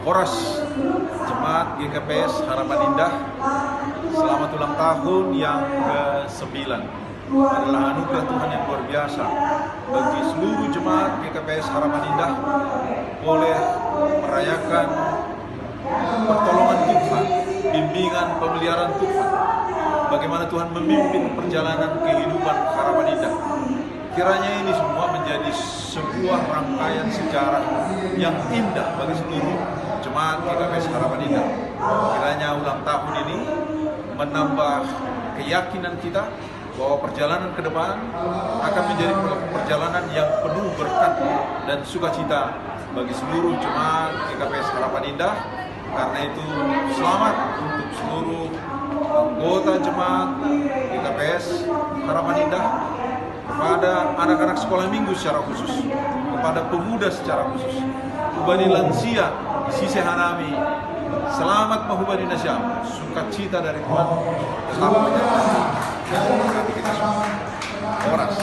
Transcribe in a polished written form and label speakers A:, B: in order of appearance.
A: Horas Jemaat GKPS Harapan Indah, selamat ulang tahun yang ke-9. Adalah anugerah Tuhan yang luar biasa bagi seluruh jemaat GKPS Harapan Indah boleh merayakan pertolongan Tuhan, bimbingan pemeliharaan Tuhan, bagaimana Tuhan memimpin perjalanan kehidupan Harapan Indah. Kiranya ini semua menjadi sebuah rangkaian sejarah yang indah bagi seluruh jemaat GKPS Harapan Indah. Kiranya ulang tahun ini menambah keyakinan kita bahwa perjalanan ke depan akan menjadi perjalanan yang penuh berkat dan sukacita bagi seluruh jemaat GKPS Harapan Indah. Karena itu selamat untuk seluruh anggota jemaat GKPS Harapan Indah, kepada anak-anak sekolah minggu secara khusus, kepada pemuda secara khusus, Hubani lansia Sisi Hanami, selamat Mahubani Nasyam, sukacita dari Tuhan tetap menyertai kita semua. Horas.